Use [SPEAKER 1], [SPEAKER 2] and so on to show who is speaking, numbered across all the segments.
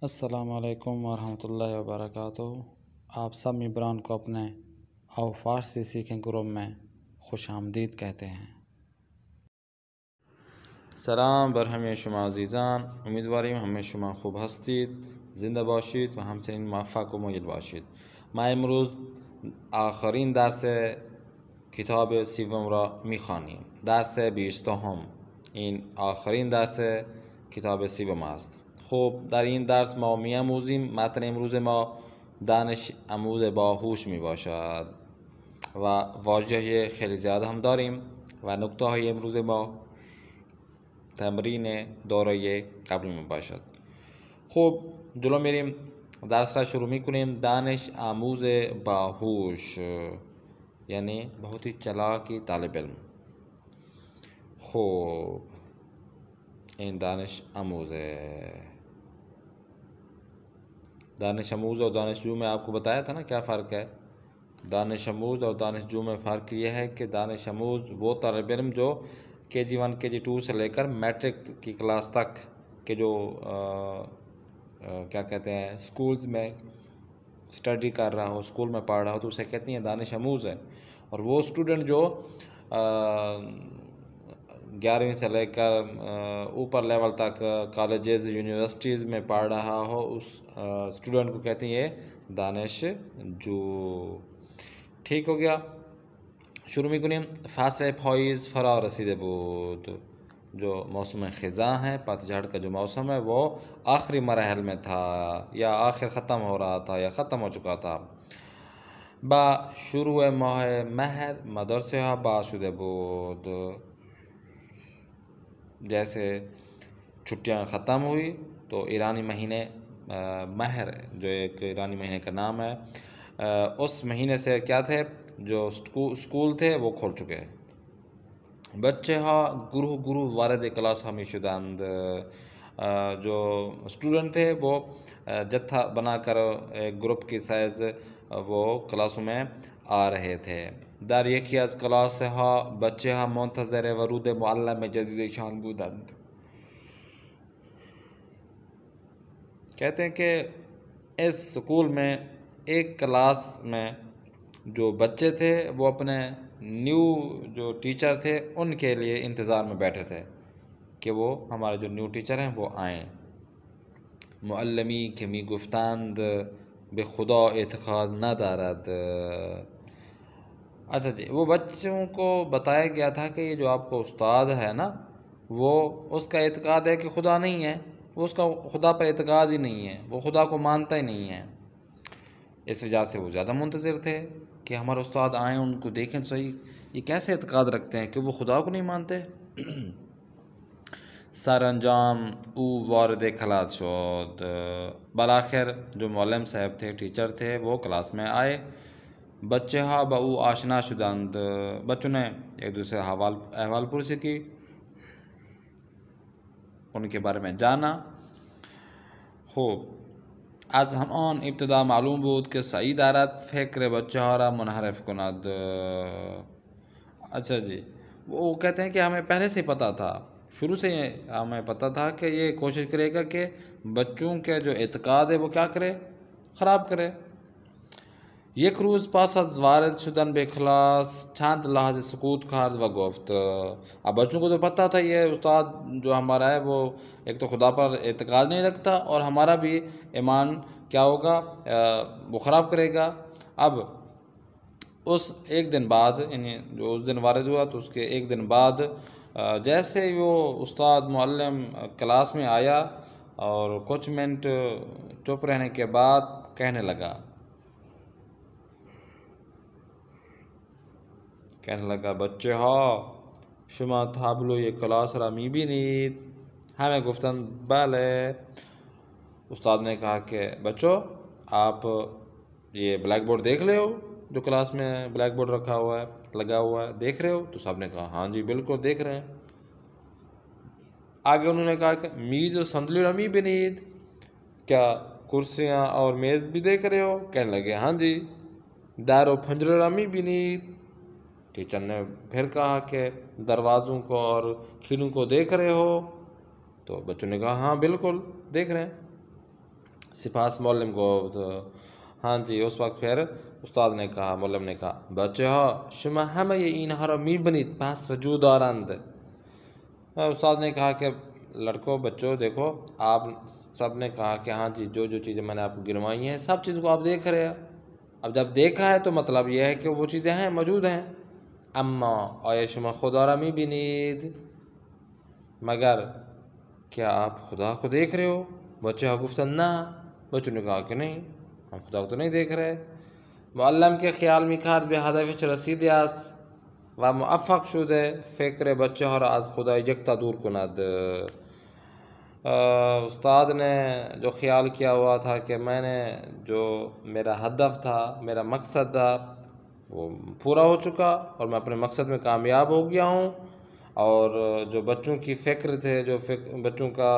[SPEAKER 1] السلام علیکم ورحمۃ اللہ وبرکاتہ۔ آپ سب ممبران کو اپنے آو فارسی سیکھیں گروپ میں خوش آمدید کہتے ہیں۔
[SPEAKER 2] سلام بر همه شما عزیزان، امیدواریم همه شما خوب هستید، زنده باشید و همچنین موفق و مایل باشید. ما امروز آخرین درس کتاب سیوم را میخوانیم. درس 20 این آخرین درس کتاب سیوم است. خب در این درس ما می‌آموزیم. متن امروز ما دانش آموز باهوش می باشد و واژه خیلی زیاد هم داریم و نکته های امروز ما تمرین دوره قبل می باشد. خب جلو میریم، درس را شروع میکنیم. دانش آموز باهوش یعنی بہت ہی چلاکی طالب علم. خب این دانش آموز ہے. دانش آموز اور دانشجو میں آپ کو بتایا تھا نا کیا فرق ہے. دانش آموز اور دانشجو میں فرق یہ ہے کہ دانش آموز وہ طالب علم جو KG1 KG2 سے لے کر میٹرک کی کلاس تک کے جو کیا کہتے ہیں اسکولز میں اسٹڈی کر رہا ہو، اسکول میں پڑھ رہا ہو، تو اسے کہتے ہیں دانش آموز ہے. اور وہ اسٹوڈنٹ جو 11ویں سے لے کر اوپر لیول تک کالجز یونیورسٹیز میں پڑھ رہا ہو، اس اسٹوڈنٹ کو کہتے ہیں یہ دانش جو. ٹھیک ہو گیا. شروع میکنیم. فصل پاییز فرا رسیده بود. جو موسم خزاں ہے، پتجھڑ کا جو موسم ہے، وہ آخری مراحل میں تھا یا آخر ختم ہو رہا تھا یا ختم ہو چکا تھا. با شروع ماه مهر مدرسه ها باز شده بود. جیسے چھٹیاں ختم ہوئی تو ایرانی مہینے مہر جو ایک ایرانی مہینے کا نام ہے، اس مہینے سے کیا تھے جو اسکول تھے وہ کھول چکے. بچے ہاں گروہ وارد کلاس ہمی شدند. جو اسٹوڈنٹ تھے وہ جتھا بنا کر ایک گروپ کی سائز وہ کلاسوں میں آ رہے تھے. در یکی از کلاس ها بچه ها منتظر ورود معلم جدیدشان بودند. کہتے ہیں کہ اس سکول میں ایک کلاس میں جو بچے تھے وہ اپنے نیو جو ٹیچر تھے ان کے لیے انتظار میں بیٹھے تھے کہ وہ ہمارے جو نیو ٹیچر ہیں وہ آئیں. معلمی که میگفتند به خدا اعتقاد ندارد. اچھا جی، وہ بچوں کو بتایا گیا تھا کہ یہ جو آپ کو استاد ہے نا، وہ اس کا اعتقاد ہے کہ خدا نہیں ہے، وہ اس کا خدا پر اعتقاد ہی نہیں ہے، وہ خدا کو مانتا ہی نہیں ہے. اس وجہ سے وہ زیادہ منتظر تھے کہ ہمارے استاد آئیں، ان کو دیکھیں صحیح یہ کیسے اعتقاد رکھتے ہیں کہ وہ خدا کو نہیں مانتے. سر انجام او وارد کلاس شد. بالآخر جو معلم صاحب تھے، ٹیچر تھے، وہ کلاس میں آئے. بچے ہا با او آشنا شدند. بچوں نے ایک دوسرے احوال پرسی کی، ان کے بارے میں جانا. خوب از همان ابتدا معلوم بود که سعی دارد فکر بچه ها را منحرف کند. اچھا جی، وہ کہتے ہیں کہ ہمیں پہلے سے پتہ تھا، شروع سے ہمیں پتہ تھا کہ یہ کوشش کرے گا کہ بچوں کے جو اعتقاد ہے وہ کیا کرے، خراب کرے. یک روز پس از وارد شدن به کلاس چند لحظه سکوت کرد و گفت. اب بچوں کو تو پتہ تھا یہ استاد جو ہمارا ہے وہ ایک تو خدا پر اعتقاد نہیں رکھتا اور ہمارا بھی ایمان کیا ہوگا، وہ خراب کرے گا. اب اس ایک دن بعد، یعنی جو اس دن وارد ہوا تو اس کے ایک دن بعد جیسے وہ استاد معلم کلاس میں آیا اور کچھ منٹ چپ رہنے کے بعد کہنے لگا بچه ها شما تابلوی کلاس را میبینید؟ همه گفتند بله. استاد نے کہا کہ بچوں آپ یہ بلیک بورڈ دیکھ رہے ہو جو کلاس میں بلیک بورڈ رکھا ہوا ہے، لگا ہوا ہے، دیکھ رہے ہو؟ تو سب نے کہا ہاں جی بالکل دیکھ رہے ہیں. آگے انہوں نے کہا کہ میز و صندلی را میبینید؟ کیا کرسیاں اور میز بھی دیکھ رہے ہو؟ کہنے لگے ہاں جی. در و پنجره را میبینید؟ ٹیچر نے پھر کہا کہ دروازوں کو اور کھڑکیوں کو دیکھ رہے ہو؟ تو بچوں نے کہا ہاں بالکل دیکھ رہے ہیں. سپاس معلم گفت. ہاں جی. اس وقت پھر استاد نے کہا، معلم نے کہا بچه ها شما همه اینها را میبینید پس وجود دارند. استاد نے کہا کہ لڑکوں، بچوں، دیکھو آپ سب نے کہا کہ ہاں جی جو جو چیزیں میں نے آپ کو گنوائی ہیں سب چیزوں کو آپ دیکھ رہے ہیں. اب جب دیکھا ہے تو مطلب یہ ہے کہ وہ چیزیں ہیں، موجود ہیں. اما آیا شما خدا را میبینید، مگر کیا آپ خدا کو دیکھ رہے ہو؟ بچے ها گفتن نه. بچوں نے کہا کہ نہیں، ہم خدا کو تو نہیں دیکھ رہے. معلم که خیال میکرد به هدفش رسیده است و موفق شده فکر بچه ها را از خدا یکتا دور کند. استاد نے جو خیال کیا ہوا تھا کہ میں نے جو میرا ہدف تھا، میرا مقصد تھا، وہ پورا ہو چکا اور میں اپنے مقصد میں کامیاب ہو گیا ہوں. اور جو بچوں کی فکر تھے، جو بچوں کا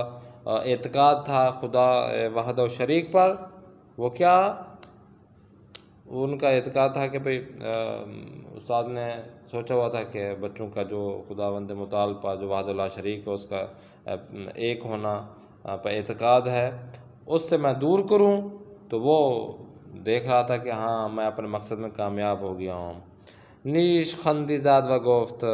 [SPEAKER 2] اعتقاد تھا خدا وحدہ و شریک پر، وہ کیا؟ ان کا اعتقاد تھا کہ بھئی استاد نے سوچا ہوا تھا کہ بچوں کا جو خداوند متعال پر جو وحدہ لا شریک ہے، اس کا ایک ہونا پر اعتقاد ہے، اس سے میں دور کروں. تو وہ دیکھ رہا تھا کہ ہاں میں اپنے مقصد میں کامیاب ہو گیا ہوں. نیش خندی زاد و گفت.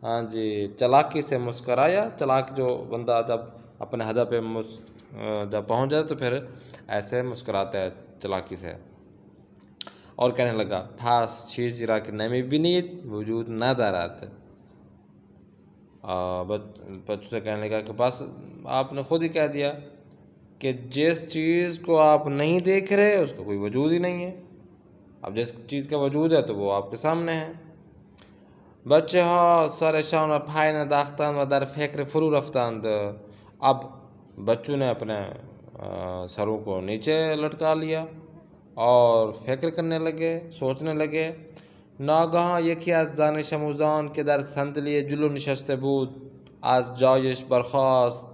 [SPEAKER 2] ہاں جی، چلاکی سے مسکرایا. چلاک جو بندہ جب اپنے ہدف پہ جب پہنچ جائے تو پھر ایسے مسکراتا ہے چلاکی سے. اور کہنے لگا پس چیزی را که نمیبینید وجود ندارد. بچوں سے کہنے لگا کہ بس آپ نے خود ہی کہہ دیا کہ جس چیز کو آپ نہیں دیکھ رہے اس کا کوئی وجود ہی نہیں ہے. اب جس چیز کا وجود ہے تو وہ آپ کے سامنے ہے. بچه ها سرشان را پایین انداختند و در فکر فرو رفتند. اب بچوں نے اپنے سروں کو نیچے لٹکا لیا اور فکر کرنے لگے، سوچنے لگے. ناگهان یکی از دانش آموزان که در صندلی جلو نشسته بود از جایش برخاست.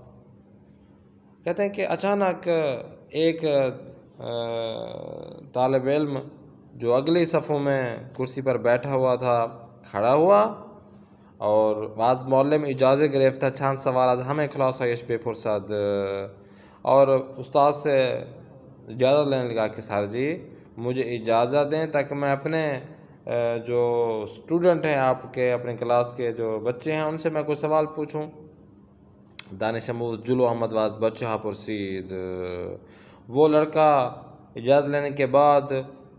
[SPEAKER 2] کہتے ہیں کہ اچانک ایک طالب علم جو اگلی صفوں میں کرسی پر بیٹھا ہوا تھا کھڑا ہوا اور از معلم اجازه گرفت چند سوال از همه کلاس‌هایش بپرسد. اور استاد سے اجازت لینے لگا کہ سر جی مجھے اجازت دیں تاکہ میں اپنے جو اسٹوڈنٹ ہیں آپ کے، اپنے کلاس کے جو بچے ہیں، ان سے میں کوئی سوال پوچھوں. دانش آموز جلو آمد واز بچه ها پرسید. وہ لڑکا اجازت لینے کے بعد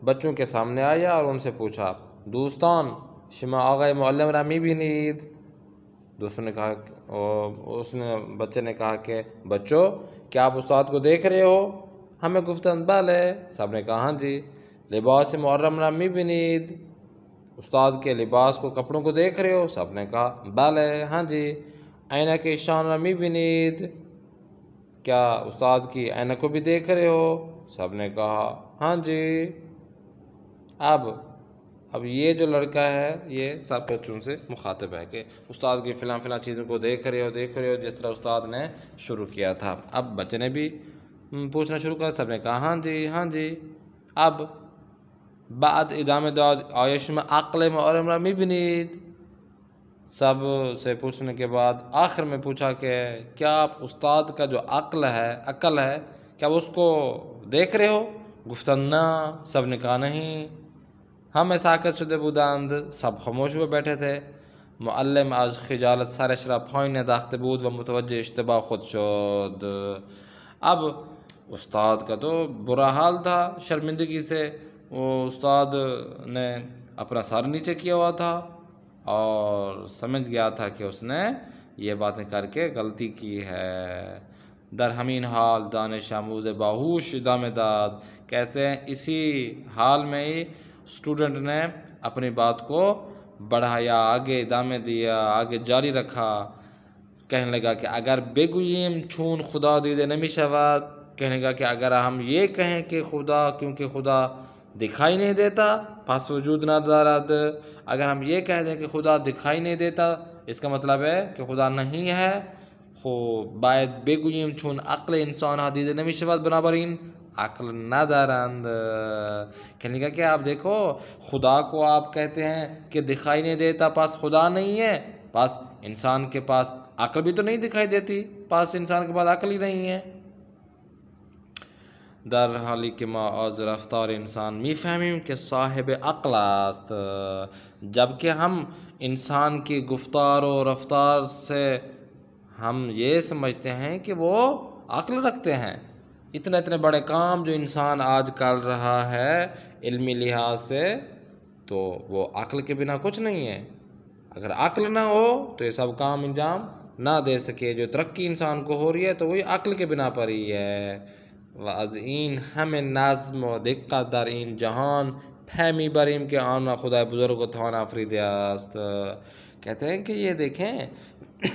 [SPEAKER 2] بچوں کے سامنے آیا اور ان سے پوچھا دوستان شما آقای معلم را میبینید؟ دوستوں نے کہا، بچے نے کہا کہ بچوں کیا آپ استاد کو دیکھ رہے ہو؟ ہمیں گفتن بلے. سب نے کہا ہاں جی. لباس محرم را میبینید؟ استاد کے لباس کو، کپڑوں کو دیکھ رہے ہو؟ سب نے کہا بلے، ہاں جی. عینک شان را میبینید؟ کیا استاد کی عینک کو بھی دیکھ رہے ہو؟ سب نے کہا ہاں جی. اب یہ جو لڑکا ہے یہ سب بچوں سے مخاطب ہے کہ استاد کی فلاں فلاں چیزوں کو دیکھ رہے ہو جس طرح استاد نے شروع کیا تھا. اب بچے نے بھی پوچھنا شروع کیا. سب نے کہا ہاں جی ہاں جی. اب بعد ادامه داد آیا شما عقل معلم را میبینید؟ سب سے پوچھنے کے بعد آخر میں پوچھا کہ کیا آپ استاد کا جو عقل ہے کیا اس کو دیکھ رہے ہو؟ گفتن نه. سب نے کہا نہیں. همه ساکت شده بودند. سب خاموش ہوئے بیٹھے تھے. معلم از خجالت سرش را پایین انداخته بود و متوجه اشتباه خود شد. اب استاد کا تو برا حال تھا شرمندگی سے. وہ استاد نے اپنا سر نیچے کیا ہوا تھا اور سمجھ گیا تھا کہ اس نے یہ باتیں کر کے غلطی کی ہے. در همین حال دانش آموز باہوش ادامه داد. کہتے ہیں اسی حال میں ہی اسٹوڈنٹ نے اپنی بات کو بڑھایا، آگے ادامه دیا، آگے جاری رکھا. کہنے لگا کہ اگر بگوییم چون خدا دیده نمی شود، کہنے لگا کہ اگر ہم یہ کہیں کہ خدا، کیونکہ خدا دکھائی نہیں دیتا پس وجود نہ دارد، اگر ہم یہ کہہ دیں کہ خدا دکھائی نہیں دیتا اس کا مطلب ہے کہ خدا نہیں ہے. خب باید بگوییم چون عقل انسان ها دیده نمی شود بنابراین عقل ندارند. کہنے لگا کہ آپ دیکھو خدا کو آپ کہتے ہیں کہ دکھائی نہیں دیتا پس خدا نہیں ہے، پس انسان کے پاس عقل بھی تو نہیں دکھائی دیتی، پس انسان کے پاس عقل ہی نہیں ہے. در حالی که ما از رفتار انسان میفهمیم که صاحب عقل است، جبکہ ہم انسان کی گفتار و رفتار سے ہم یہ سمجھتے ہیں کہ وہ عقل رکھتے ہیں۔ اتنے بڑے کام جو انسان آج کر رہا ہے علمی لحاظ سے، تو وہ عقل کے بنا کچھ نہیں ہے۔ اگر عقل نہ ہو تو یہ سب کام انجام نہ دے سکے۔ جو ترقی انسان کو ہو رہی ہے تو وہی عقل کے بنا پر ہی ہے۔ و از این همه نظم و دقت در این جهان پی میبریم که آن را خدای بزرگ و توان آفریده است۔ کہتے ہیں کہ یہ دیکھیں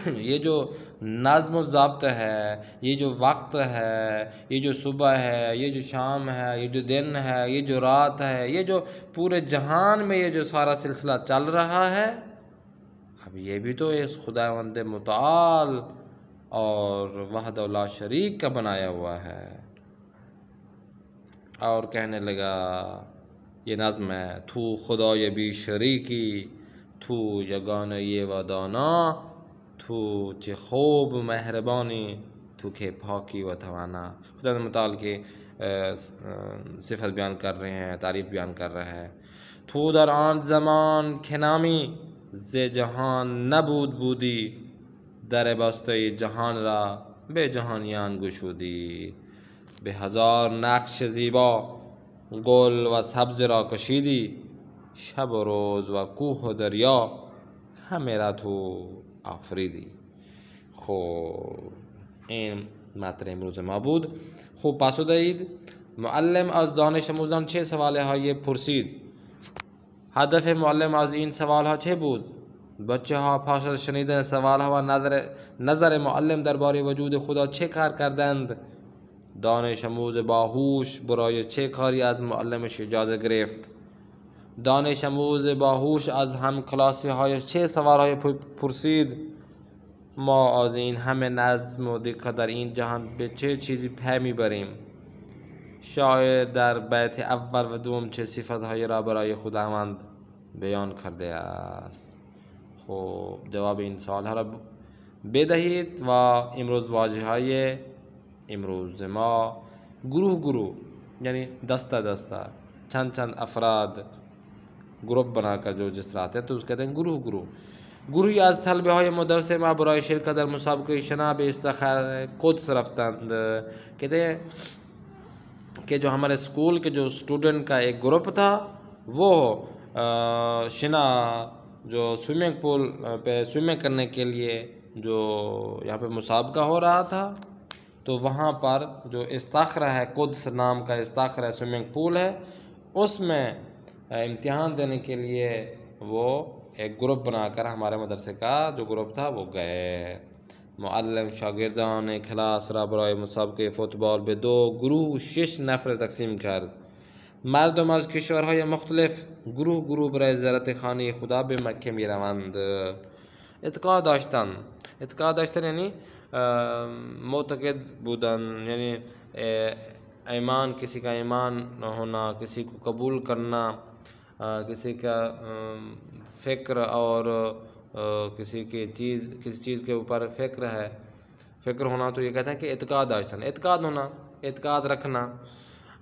[SPEAKER 2] یہ جو نظم و ضابط ہے، یہ جو وقت ہے، یہ جو صبح ہے، یہ جو شام ہے، یہ جو دن ہے، یہ جو رات ہے، یہ جو پورے جہان میں یہ جو سارا سلسلہ چل رہا ہے، اب یہ بھی تو اس خداوند متعال اور وحدہ لا شریک کا بنایا ہوا ہے۔ اور کہنے لگا یہ نظم ہے، تو خدای بی شریکی، تو یگانه و دانا، تو چه خوب مہربانی، تو کہ پاکی و توانا۔ خدا متعال کی صفت بیان کر رہے ہیں، تعریف بیان کر رہا ہے۔ تو در آن زمان که نامی ز جهان نبود بودی، در بسته جهان را به جهانیان گشودی، به هزار نقش زیبا گل و سبز را کشیدی، شب و روز و کوه و دریا همه را تو آفریدی۔ خب این متن امروز ما بود. خوب پاسو دهید. معلم از دانش آموزان چه سواله های پرسید؟ هدف معلم از این سوال ها چه بود؟ بچه ها پس از شنیدن سوال ها و نظر معلم درباره وجود خدا چه کار کردند؟ دانش آموز باهوش برای چه کاری از معلمش اجازه گرفت؟ دانش آموز باهوش از هم کلاسی هایش چه سوال های پرسید؟ ما از این همه نظم و دقت در این جهان به چه چیزی پی میبریم؟ شاعر در بیت اول و دوم چه صفت‌هایی را برای خداوند بیان کرده است؟ خب جواب این سوال‌ها را بدهید. و امروز واژه‌های امروز ما گروه یعنی دستہ چند افراد گروپ بنا کر جو جس طرح آتے ہیں تو اس کہتے ہیں گروهی از طلبه های مدرسه ما برای شرکت در مسابقه شنا به استخر قدس رفتند. کہتے ہیں کہ جو ہمارے اسکول کے جو اسٹوڈنٹ کا ایک گروپ تھا وہ شنا جو سوئمنگ پول پہ سوئمنگ کرنے کے لیے جو یہاں پہ مسابقہ ہو رہا تھا تو وہاں پر جو استخر ہے قدس نام کا استخر ہے سوئمنگ پول ہے اس میں امتحان دینے کے لیے وہ ایک گروپ بنا کر ہمارے مدرسے کا جو گروپ تھا وہ گئے. معلم شاگردان کلاس را برای مسابقه فوتبال به 2 گروه 6 نفر تقسیم کرد. مردم از کشورهای مختلف گروه برای زیارت خانه خدا به مکه می روند. اعتقاد داشتن یعنی معتقد بودن، یعنی ایمان، کسی کا ایمان ہونا، کسی کو قبول کرنا، کسی کا فکر اور کسی چیز کے اوپر فکر ہونا تو یہ کہتے ہیں کہ اعتقاد داشتن، اعتقاد رکھنا.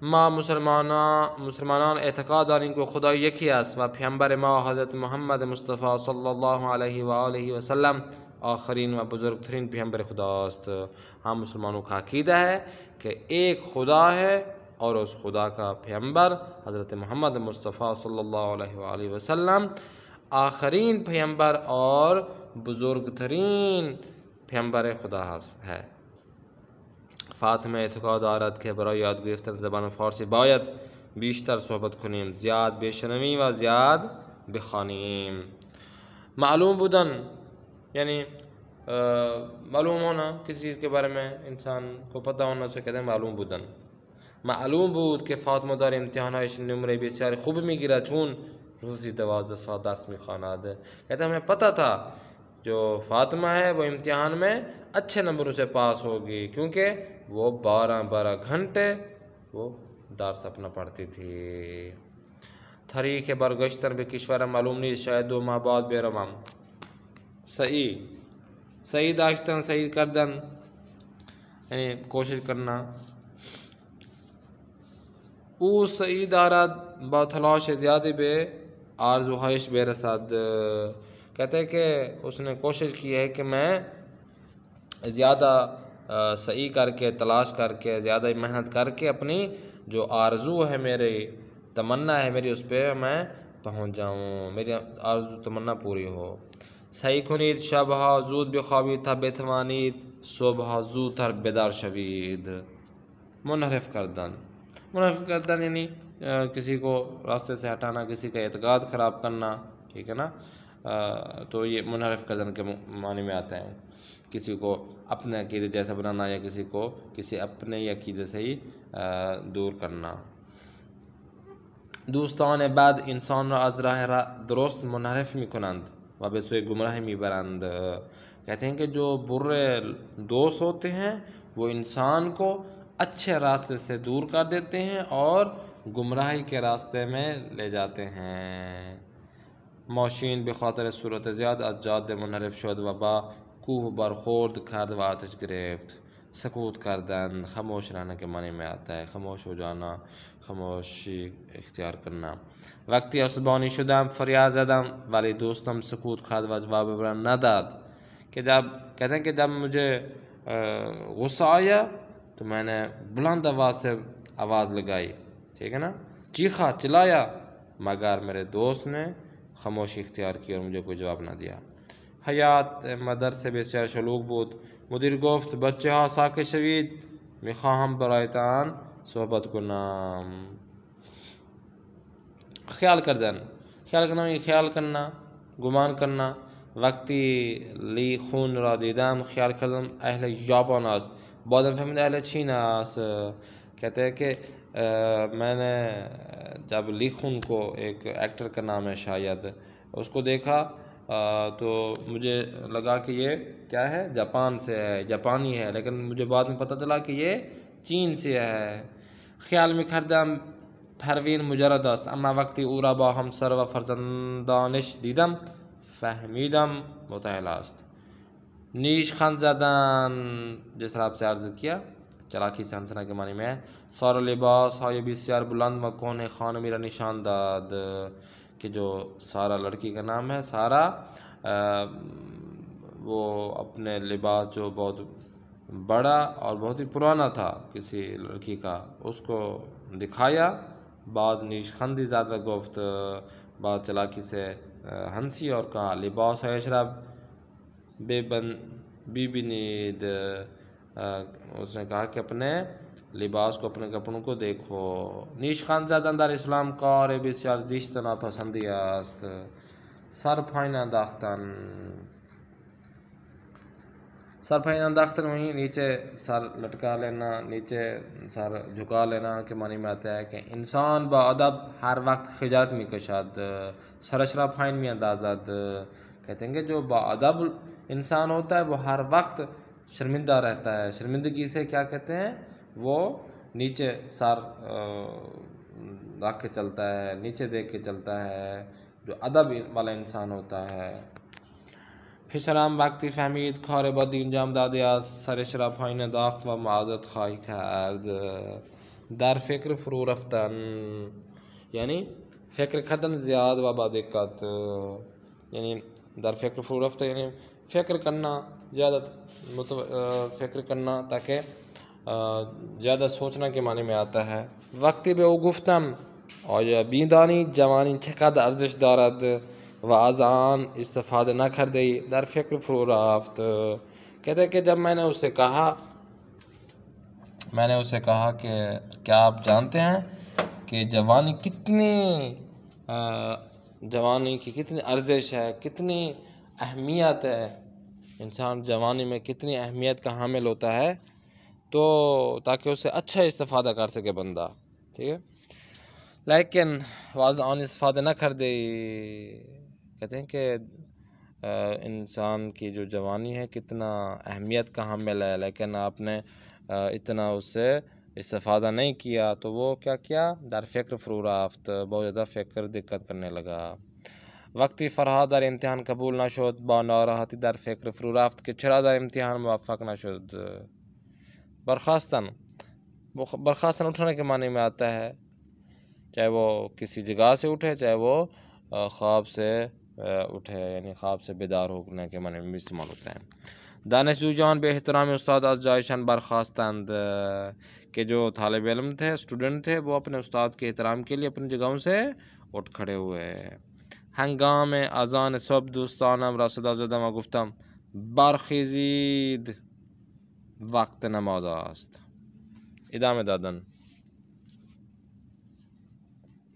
[SPEAKER 2] ما مسلمانان اعتقاد داریم که خدا یکی است و پیامبر ما حضرت محمد مصطفی صلی الله علیه و آله و سلم آخرین و بزرگترین پیامبر خداست. ہم مسلمانوں کا عقیدہ ہے کہ ایک خدا ہے اور اس خدا کا پیامبر حضرت محمد مصطفی صلی اللہ علیہ وآلہ وسلم آخرین پیامبر اور بزرگترین پیامبر خدا ہے. فاطمه اعتقاد دارد که برای یاد گرفتن زبان فارسی باید بیشتر صحبت کنیم، زیاد بشنویم و زیاد بخوانیم. معلوم بودن یعنی معلوم ہونا، کسی چیز کے بارے میں انسان کو پتہ ہونا چاہیے، کہتے ہیں معلوم بودن. معلوم بود که فاطمه در امتحانهایش نمره بسیار خوب میگیرد چون روزی 12 ساعت درس میخواند. کہتے ہیں ہمیں پتہ تھا جو فاطمہ ہے وہ امتحان میں اچھے نمبروں سے پاس ہوگی کیونکہ وہ 12 گھنٹے وہ درس اپنا پڑھتی تھی. تاریخ برگشتن به کشور معلوم نیست، شاید 2 ماه بعد بروم. صحیح داشتن، صحیح کردن یعنی کوشش کرنا. او سعید آرد با تلاش زیادہ بے آرزو خواہش بے رسد، کہتے ہیں کہ اس نے کوشش کی ہے کہ میں زیادہ سعی کر کے، تلاش کر کے، زیادہ محنت کر کے اپنی جو آرزو ہے، میری تمنا ہے میری، اس پہ میں پہنچ جاؤں، میری آرزو تمنا پوری ہو۔ سعی کنید شبها زود بخوابید تا بتوانید صبح زودتر بیدار شوید۔ منحرف کردن یعنی کسی کو راستے سے ہٹانا، کسی کا اعتقاد خراب کرنا، ٹھیک ہے نا، تو یہ منحرف کردن کے معنی میں آتا ہے، کسی کو اپنے عقیدے جیسا بنانا یا کسی کو کسی اپنے عقیدے سے ہی دور کرنا۔ دوستان بد انسان را از راه درست منحرف میکنند و به سوی گمراهی میبرند، کہتے ہیں کہ جو برے دوست ہوتے ہیں وہ انسان کو اچھے راستے سے دور کر دیتے ہیں اور گمراہی کے راستے میں لے جاتے ہیں۔ ماشین بخاطر صورت زیاد از جاده منحرف شد و با کوه برخورد کرد و آتش گرفت۔ سکوت کردن، خاموش رہنے کے معنی میں آتا ہے، خاموش ہو جانا، خاموشی اختیار کرنا۔ وقتی عصبانی شدم فریاد زدم ولی دوستم سکوت کرد و جواب مرا نداد، کہ کہتے ہیں کہ جب مجھے غصہ آیا تو میں نے بلند آواز سے آواز لگائی، ٹھیک ہے نا، چیخا، چلایا، مگر میرے دوست نے خاموشی اختیار کی اور مجھے کوئی جواب نہ دیا۔ حیات مدرسه بسیار شلوغ بود. مدیر گفت بچه ها ساکت شوید، میخواهم برایتان صحبت کنم. خیال کردن یعنی خیال کرنا، گمان کرنا. وقتی لی خون را دیدم خیال کردم اهل ژاپن است، بعدم فهمیدم اهل چین است. کہتے ہیں کہ میں نے جب لی خون کو، ایک ایکٹر کا نام ہے شاید، اس کو دیکھا تو مجھے لگا کہ یہ کیا ہے، جاپان سے ہے، جاپانی ہے، لیکن مجھے بعد میں پتہ چلا کہ یہ چین سے ہے. خیال می‌کردم پروین مجرد است، اما وقتی او را با همسر و فرزندانش دیدم فهمیدم متأهل است. نیش خند زدن، جس طرح آپ سے عرض کیا چلاکی سے ہنسنا کے معنی میں ہے. سارا لباس های بسیار بلند و کهنه خانمی را نشان داد، کہ جو سارا لڑکی کا نام ہے، سارا وہ اپنے لباس جو بہت بڑا اور بہت ہی پرانا تھا کسی لڑکی کا، اس کو دکھایا. بعد نیش خندی زد و گفت، بعد چلاکی سے ہنسی اور کہا لباس هایش را ببینید. اس نے کہا کہ اپنے لباس کو، اپنے کپڑوں کو دیکھو. نیش خند زدن در اسلام کار بسیار زشت و ناپسندی است. سر پایین انداختن وہیں نیچے سر لٹکا لینا، نیچے سر جھکا لینا کے معنی میں آتا ہے کہ انسان با ادب ہر وقت خجالت میکشد، سرش را پایین میاندازد. کہتے ہیں کہ جو با ادب انسان ہوتا ہے وہ ہر وقت شرمندہ رہتا ہے. شرمندگی سے کیا کہتے ہیں، وہ نیچے سر رکھ کے چلتا ہے، نیچے دیکھ کے چلتا ہے، جو ادب والا انسان ہوتا ہے. پسرم وقتی فهمید کار بدی انجام داده است سرش را پایین انداخت و معذرت خواهی کرد. در فکر فرو رفتن یعنی فکر کردن زیاد و با دقت، یعنی در فکر فرو رفتن یعنی فکر کرنا، زیادہ فکر کرنا تاکہ زیادہ سوچنا کے معنی میں آتا ہے. وقتی به او گفتم آیا بیندانی جوانی چقدر ارزش دارد و از آن استفاده نکرده ای، در فکر فرو رفت. کہتے ہیں کہ جب میں نے اسے کہا کہ کیا آپ جانتے ہیں کہ جوانی کی کتنی ارزش ہے، کتنی اہمیت ہے، انسان جوانی میں کتنی اہمیت کا حامل ہوتا ہے، تو تاکہ اسے اچھا استفادہ کر سکے بندہ، ٹھیک ہے. لیکن واز آن استفادہ نہ کر دے. کہتے ہیں کہ انسان کی جو جوانی ہے کتنا اہمیت کا حامل ہے، لیکن آپ نے اتنا اس سے استفادہ نہیں کیا تو وہ کیا در فکر فرو رفت، بہت زیادہ فکر دقت کرنے لگا. وقتی فرهاد در امتحان قبول نشد با ناراحتی در فکر فرو رفت که چرا در امتحان موفق نشد. برخاستن اٹھنے کے معنی میں آتا ہے. چاہے وہ کسی جگہ سے اٹھے، چاہے وہ خواب سے اٹھے، یعنی خواب سے بیدار ہونے کے معنی میں بھی استعمال ہوتا ہے۔ دانشجو جان بے احترام استاد از جایشان برخاستند، کہ جو طالب علم تھے، اسٹوڈنٹ تھے، وہ اپنے استاد کے احترام کے لیے اپنی جگہوں سے اٹھ کھڑے ہوئے۔ ہنگام اذان صبح دوستانم را صدا زدم و گفتم برخیزید وقت نماز است.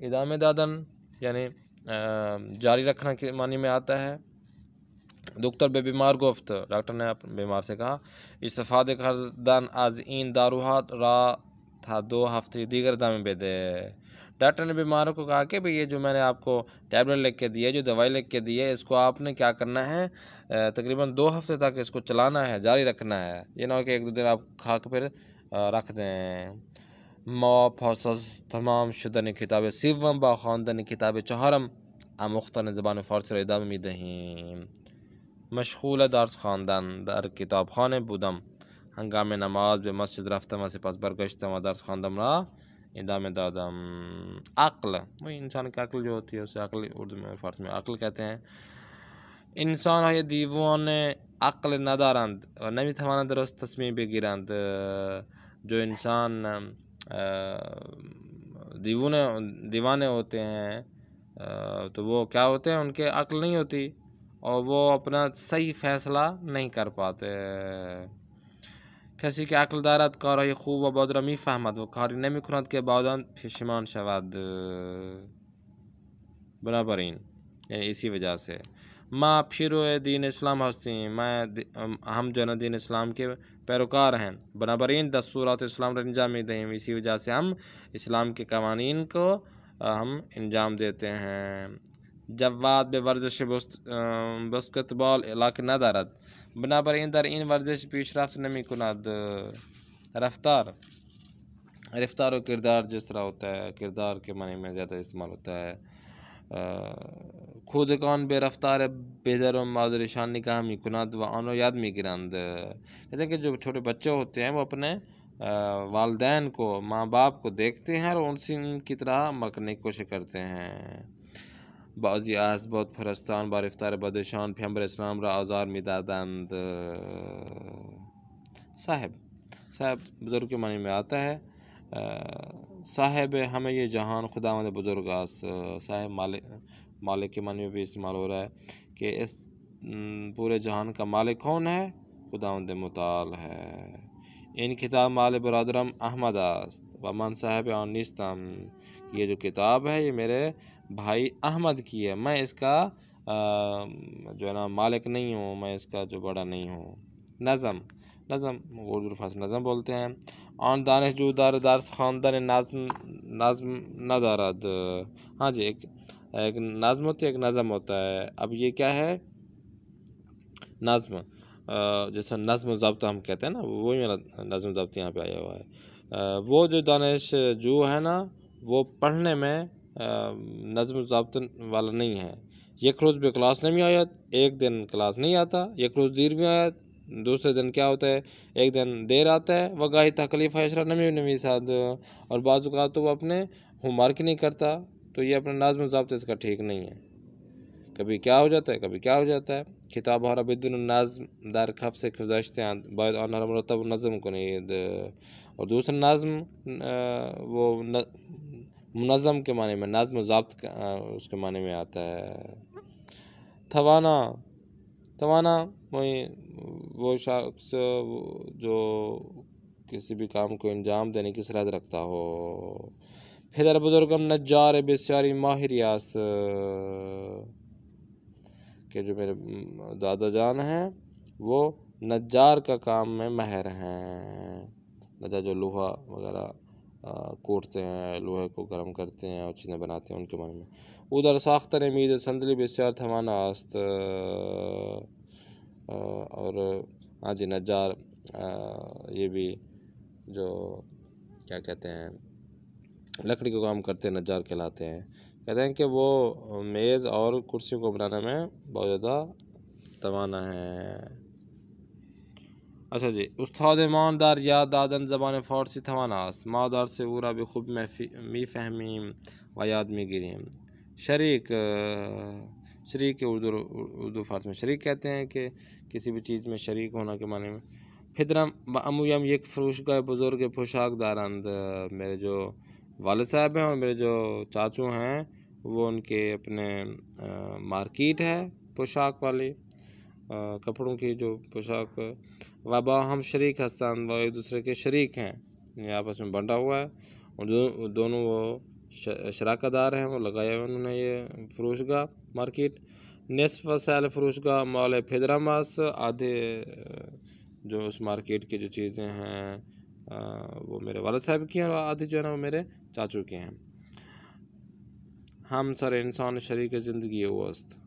[SPEAKER 2] ادامه دادن یعنی جاری رکھنا کے معنی میں آتا ہے۔ دکتر به بیمار گفت، ڈاکٹر نے بیمار سے کہا استفاده کردن از این داروها را تا 2 ہفتے دیگر ادامه بده۔ ڈاکٹر نے بیماروں کو کہا کہ یہ جو میں نے آپ کو ٹیبلٹ لکھ کے دی ہے، جو دوائی لکھ کے دی ہے، اس کو آپ نے کیا کرنا ہے، تقریباً 2 ہفتے تک اس کو چلانا ہے، جاری رکھنا ہے، یہ نہ ہو کہ 1-2 دن آپ کھا کے پھر رکھ دیں۔ ما پس از تمام شدن کتاب سوم با خواندن کتاب چهارم آموختن زبان فارسی را ادامه می‌دهیم. مشغول درس خواندن در کتابخانه بودم. هنگام نماز به مسجد رفتم و سپس برگشتم و درس خواندم را ادامه دادم۔ عقل، وہ انسان کی عقل جو ہوتی ہے اسے عقل اردو میں فارسی میں عقل کہتے ہیں۔ انسان های دیوانه عقل ندارند و نمیتوانند درست تصمیم بگیرند. جو انسان دیوانے ہوتے ہیں تو وہ کیا ہوتے ہیں، ان کے عقل نہیں ہوتی اور وہ اپنا صحیح فیصلہ نہیں کر پاتے۔ کسی که عقل دارد کارهای خوب و بد را میفهمد و کاری نمیکند که بعدا پشیمان شود. بنابراین یعنی اسی وجہ سے ما پیرو دین اسلام هستیم، ہم جو ہے نا دین اسلام کے پیروکار ہیں۔ بنابراین دستورات اسلام را انجام میدهیم، اسی وجہ سے ہم اسلام کے قوانین کو ہم انجام دیتے ہیں۔ جواد به ورزش بسکتبال علاقه ندارد، بنابراین در این ورزش پیشرفت نمی کند۔ رفتار و کردار جس طرح ہوتا ہے، کردار کے معنی میں زیادہ استعمال ہوتا ہے۔ کودکان به رفتار بهتر و مادرشان نگاه می کند و آن را یاد می گیرند۔ کہتے ہیں کہ جو چھوٹے بچے ہوتے ہیں وہ اپنے والدین کو، ماں باپ کو دیکھتے ہیں اور ان کی طرح عمل کرنے کی کوشش کرتے ہیں۔ بعضی از بت پرستان با رفتار بدشان پیامبر اسلام را آزار می دادند۔ صاحب بزرگ کے معنی میں آتا ہے۔ صاحب ہمیں یہ جہان خداوند بزرگ است۔ صاحب مالک کے معنی میں بھی استعمال ہو رہا ہے کہ اس پورے جہان کا مالک کون ہے؟ خداوند متعال ہے۔ این کتاب مال برادرم احمد است و من صاحب آن نیستم، یہ جو کتاب ہے یہ میرے بھائی احمد کی ہے، میں اس کا جو ہے نا مالک نہیں ہوں، میں اس کا جو بڑا نہیں ہوں۔ نظم اردو فارسی نظم بولتے ہیں۔ آن دانشجو درس خواندن نظم ندارد۔ ہاں جی، ایک نظم ہوتی ہے، ایک نظم ہوتا ہے۔ اب یہ کیا ہے؟ نظم، جیسے نظم و ضبط ہم کہتے ہیں نا، وہی میرا نظم و ضبط یہاں پہ آیا ہوا ہے۔ وہ جو دانشجو ہے نا، وہ پڑھنے میں نظم و ضبط والا نہیں ہے۔ یک روز بھی کلاس نہیں آیت، ایک دن کلاس نہیں آتا، یک روز دیر بھی آیت، دوسرے دن کیا ہوتا ہے، ایک دن دیر آتا ہے۔ وگاہی تکلیف اشرا نویساد، اور بعض اوقات تو وہ اپنے ہوم ورک نہیں کرتا، تو یہ اپنا نظم و ضبط اس کا ٹھیک نہیں ہے، کبھی کیا ہو جاتا ہے کبھی کیا ہو جاتا ہے۔ کتاب ہارا بدون نظم در کف سے گذشتے ہیں، باید آن را مرتب نظم کنید۔ اور دوسرا نظم وہ منظم کے معنی میں، نظم و ضبط اس کے معنی میں آتا ہے۔ توانا وہ شخص جو کسی بھی کام کو انجام دینے کی صلاحیت رکھتا ہو۔ پدر بزرگم نجار بسیاری ماہری است، کہ جو میرے دادا جان ہیں وہ نجار کا کام میں ماہر ہیں۔ نجار جو لوہا وغیرہ کوٹتے ہیں، لوہے کو گرم کرتے ہیں اور چیزیں بناتے ہیں، ان کے بارے میں۔ ادھر ساختن مید صندلی بسیار توانا است، اور ہاں جی نجار یہ بھی جو کیا کہتے ہیں لکڑی کا کام کرتے ہیں، نجار کہلاتے ہیں۔ کہتے ہیں کہ وہ میز اور کرسیوں کو بنانے میں بہت زیادہ توانا ہے۔
[SPEAKER 3] اچھا جی، استاد ماندار یاد دادن زبان فارسی تواناست مادار سے او را به خوب میفهمیم و یاد میگیریم. شریک اردو فارسی میں شریک کہتے ہیں کہ کسی بھی چیز میں شریک ہونا کے معنی میں. پدرم و امویم یک فروشگاه بزرگ پوشاک دارند. میرے جو والد صاحب ہیں اور میرے جو چاچو ہیں وہ ان کے اپنے مارکیٹ ہے پوشاک والی، کپڑوں کی جو پوشاک. وبا ہم شریک ہستند، وہ ایک دوسرے کے شریک ہیں، یہ آپس میں بنٹا ہوا ہے، اور دونوں وہ شراکت دار ہیں، وہ لگایا ہوئے انہوں نے یہ فروشگاہ مارکیٹ. نصف وسائل فروشگاہ مال پدرماس، آدھے جو اس مارکیٹ کی جو چیزیں ہیں وہ میرے والد صاحب کی ہیں، اور آدھی جو ہے نا وہ میرے چاچو کے ہیں. ہم سر انسان شریک زندگی اوست.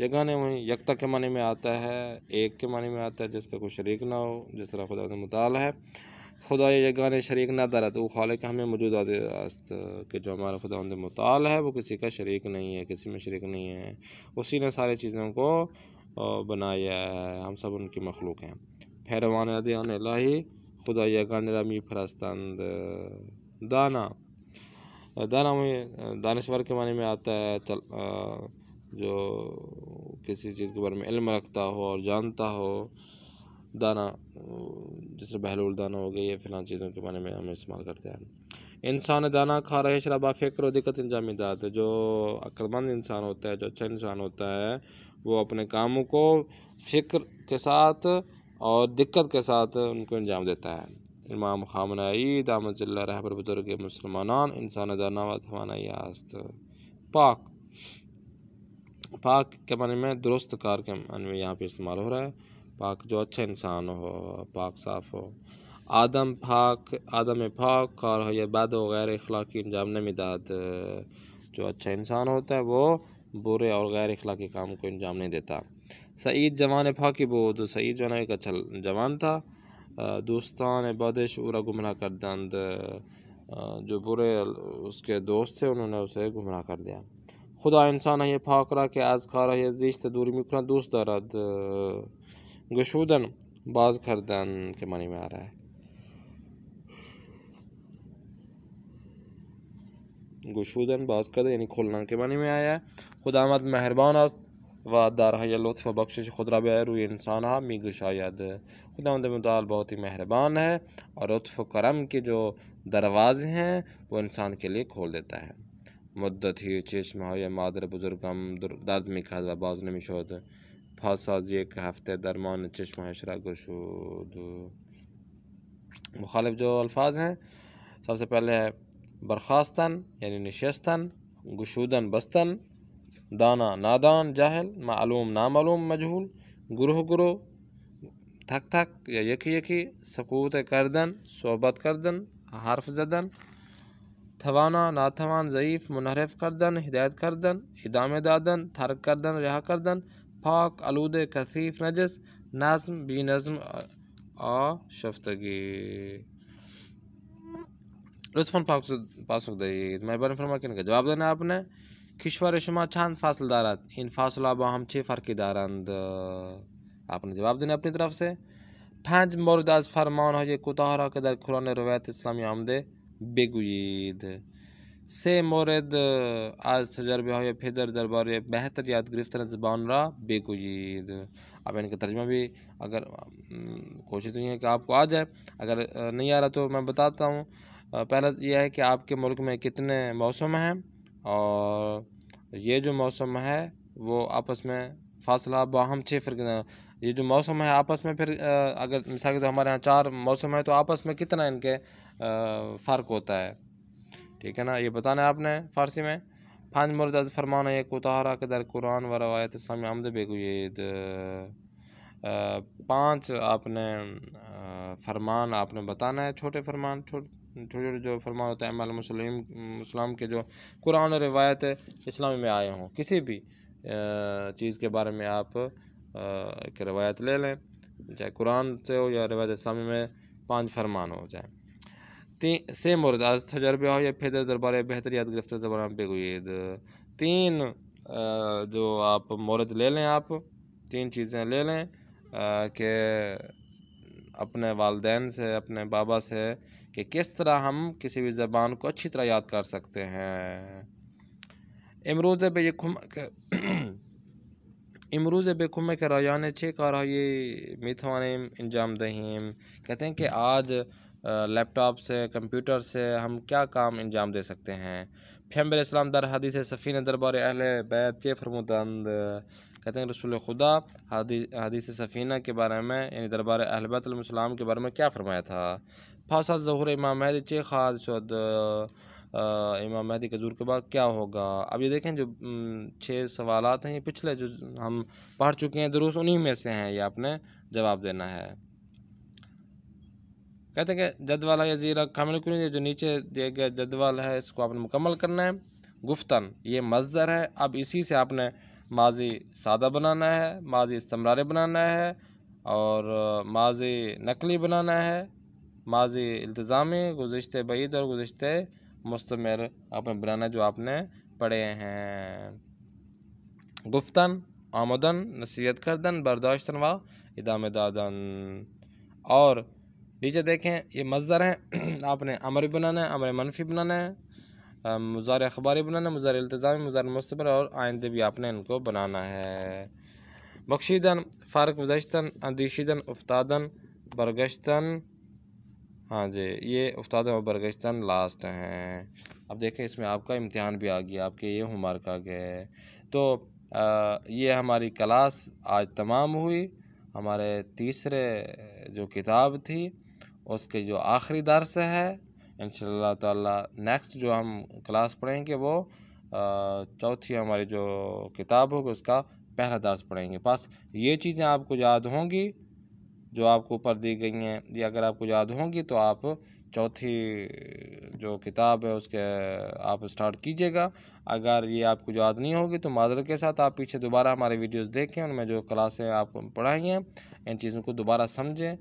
[SPEAKER 3] یگانے وہیں یکتا کے معنی میں آتا ہے، ایک کے معنی میں آتا ہے جس کا کوئی شریک نہ ہو، جس طرح خدا متعال ہے. خدا یگانے شریک نہ دارد، وہ خالق ہمیں موجود است کہ جو ہمارا خدا متعال ہے وہ کسی کا شریک نہیں ہے، کسی میں شریک نہیں ہے، اسی نے ساری چیزوں کو بنایا ہے، ہم سب ان کی مخلوق ہیں. پیروان ادیان الہی خدا یگانے را می پرستند. دانا میں دانشور کے معنی میں آتا ہے جو کسی چیز کے بارے میں علم رکھتا ہو اور جانتا ہو. دانا جس طرح بہلول دانا ہو گئی، یہ فلاں چیزوں کے معنی میں ہم استعمال کرتے ہیں. انسان دانا کھا رہے شرابہ فکر و دقت انجامی داد. جو عقلمند انسان ہوتا ہے، جو اچھا انسان ہوتا ہے، وہ اپنے کاموں کو فکر کے ساتھ اور دقت کے ساتھ ان کو انجام دیتا ہے. امام خامنہئی دامت اللہ رہبر بزرگ مسلمانان انسان دانا و توانائی است. پاک کے معنی میں درست کار کے معنی میں یہاں پہ استعمال ہو رہا ہے. پاک جو اچھا انسان ہو، پاک صاف ہو. آدم پاک کار ہو یا بد و غیر اخلاقی انجام نمیداد. جو اچھا انسان ہوتا ہے وہ برے اور غیر اخلاقی کام کو انجام نہیں دیتا. سعید جوان پاکی بود. سعید جو ہے نا ایک اچھا جوان تھا. دوستان بدش او را گمراہ کردند. جو برے اس کے دوست تھے انہوں نے اسے گمراہ کر دیا. خدا انسان ہے پاک را کہ از کارهای زیشت دوری میکنه دوست دارد. گشودن باز کردن کے معنی میں آ رہا ہے. گشودن باز کردن یعنی کھولنا کے معنی میں آیا ہے. خداوند مہربان است و درهای لطف و بخشش خود را به روی انسان ها می گشاید. خداوند متعال بہت ہی مہربان ہے اور لطف و کرم کے جو دروازے ہیں وہ انسان کے لیے کھول دیتا ہے. مدت ہی چشمه های مادر بزرگم درد میکرد و باز نمیشد. پس از یک هفته درمان چشمهایش را گشود. مخالف جو الفاظ ہیں، سب سے پہلے ہے برخاستن یعنی نشستن، گشودن بستن، دانا نادان جاہل، معلوم نامعلوم مجہول، گروہ تھک تھک یا یکی سکوت کردن صحبت کردن حرف زدن، توانا ناتوان ضعیف منحرف کردن ہدایت کردن ادامه دادن ترک کردن رہا کردن، پاک آلوده کثیف نجس، نظم بی نظم آشفتگی. لطفاً پاسخ دهید. مهربانی فرمایید که جواب دهید. آپ نے کشور شما چند فصل دارد؟ این فاصله با هم چه فرقی دارند؟ آپ نے جواب دینا اپنی طرف سے. 5 مورد از فرمانهای کوتاه را که در قرآن روایت اسلامی آمده بگویید. 3 مورد از تجربه های پدر درباره بهتر یاد گرفتن زبان را بگویید. اب ان کا ترجمہ بھی اگر کوشش تو یہ ہے کہ آپ کو آ جائے، اگر نہیں آ رہا تو میں بتاتا ہوں. پہلا یہ ہے کہ آپ کے ملک میں کتنے موسم ہیں، اور یہ جو موسم ہے وہ آپس میں فاصلہ باہم 6 فرق. یہ جو موسم ہے آپس میں پھر اگر مثال کے تو ہمارے ہاں 4 موسم ہے تو آپس میں کتنا ان کے فرق ہوتا ہے، ٹھیک ہے نا، یہ بتانا ہے آپ نے فارسی میں. 5 مورد از فرمان ہے کوتاه را که در قرآن و روایت اسلامی آمده بگویید. 5 آپ نے فرمان آپ نے بتانا ہے، چھوٹے فرمان، چھوٹے جو فرمان ہوتے ہیں اعمال مسلم کے جو قرآن اور روایت اسلامی میں آئے ہوں. کسی بھی چیز کے بارے میں آپ ایک روایت لے لیں، چاہے قرآن سے ہو یا روایت اسلامی میں 5 فرمان ہو جائیں. 3 مورد از تجربه های پدر درباره بهتر یاد گرفتن زبان بگویید. 3 جو آپ مورد لے لیں، آپ 3 چیزیں لے لیں کہ اپنے والدین سے، اپنے بابا سے، کہ کس طرح ہم کسی بھی زبان کو اچھی طرح یاد کر سکتے ہیں۔ امروز به کمک رایانه چه کارهای میتوانیم انجام دهیم؟ کہتے ہیں کہ آج لیپ ٹاپ سے، کمپیوٹر سے ہم کیا کام انجام دے سکتے ہیں۔ پیغمبر اسلام در حدیث سفینہ دربار اہل بیت چه فرمودند؟ کہتے ہیں رسول خدا حدیث سفینہ کے بارے میں، یعنی دربار اہل بیت علیہ السلام کے بارے میں کیا فرمایا تھا؟ پاس از ظہور امام مہدی چه خواهد شد؟ امام مہدی کے ظہور کے بعد کیا ہوگا؟ اب یہ دیکھیں جو 6 سوالات ہیں، یہ پچھلے جو ہم پڑھ چکے ہیں دروس، انہی میں سے ہیں، یہ آپ نے جواب دینا ہے۔ کہتے ہیں کہ جدول ہے زیرہ کامل کنی، جو نیچے دیے گئے جدول ہے اس کو آپ نے مکمل کرنا ہے۔ گفتن یہ مصدر ہے، اب اسی سے آپ نے ماضی سادہ بنانا ہے، ماضی استمراری بنانا ہے، اور ماضی نقلی بنانا ہے، ماضی التزامی، گزشتہ بعید اور گزشتہ مستمر آپ نے بنانا جو آپ نے پڑھے ہیں۔ گفتن آمدن، نصیحت کردن، برداشتن و ادامہ دادن۔ اور نیچے دیکھیں یہ مصدر ہیں، آپ نے امر بنانا ہے، امر منفی بنانا ہے، مضارع اخباری بنانا ہے، مضارع التزامی، مضارع مستمر، اور آئندہ بھی آپ نے ان کو بنانا ہے۔ بخشیدن فرق گزشتن، اندیشیدن افتادن، برگشتن، ہاں جی یہ افتادن و برگشتن لاسٹ ہیں۔ اب دیکھیں اس میں آپ کا امتحان بھی آ گیا، آپ کے یہ ہوم ورک آ گئے۔ تو یہ ہماری کلاس آج تمام ہوئی۔ ہمارے تیسرے جو کتاب تھی اس کے جو آخری درس ہے، انشاءاللہ تعالی نیکسٹ جو ہم کلاس پڑھیں گے وہ چوتھی ہماری جو کتاب ہوگی اس کا پہلا درس پڑھیں گے۔ بس یہ چیزیں آپ کو یاد ہوں گی جو آپ کو اوپر دی گئی ہیں، یہ اگر آپ کو یاد ہوں گی تو آپ چوتھی جو کتاب ہے اس کے آپ سٹارٹ کیجئے گا۔ اگر یہ آپ کو یاد نہیں ہوگی تو معذرت کے ساتھ آپ پیچھے دوبارہ ہمارے ویڈیوز دیکھیں، ان میں جو کلاسیں آپ کو پڑھائی ہیں ان چیزوں کو دوبارہ سمجھیں،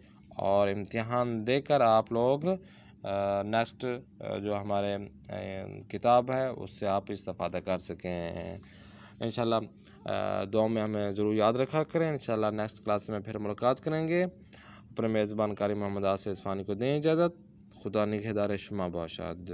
[SPEAKER 3] اور امتحان دے کر آپ لوگ نیکسٹ جو ہمارے کتاب ہے اس سے آپ استفادہ کر سکیں۔ انشاءاللہ دعاؤں میں ہمیں ضرور یاد رکھا کریں۔ انشاءاللہ نیکسٹ کلاس میں پھر ملاقات کریں گے۔ اپنے میزبان قاری محمد آصف اصفہانی کو دیں اجازت۔ خدا نگہدار شما باشد۔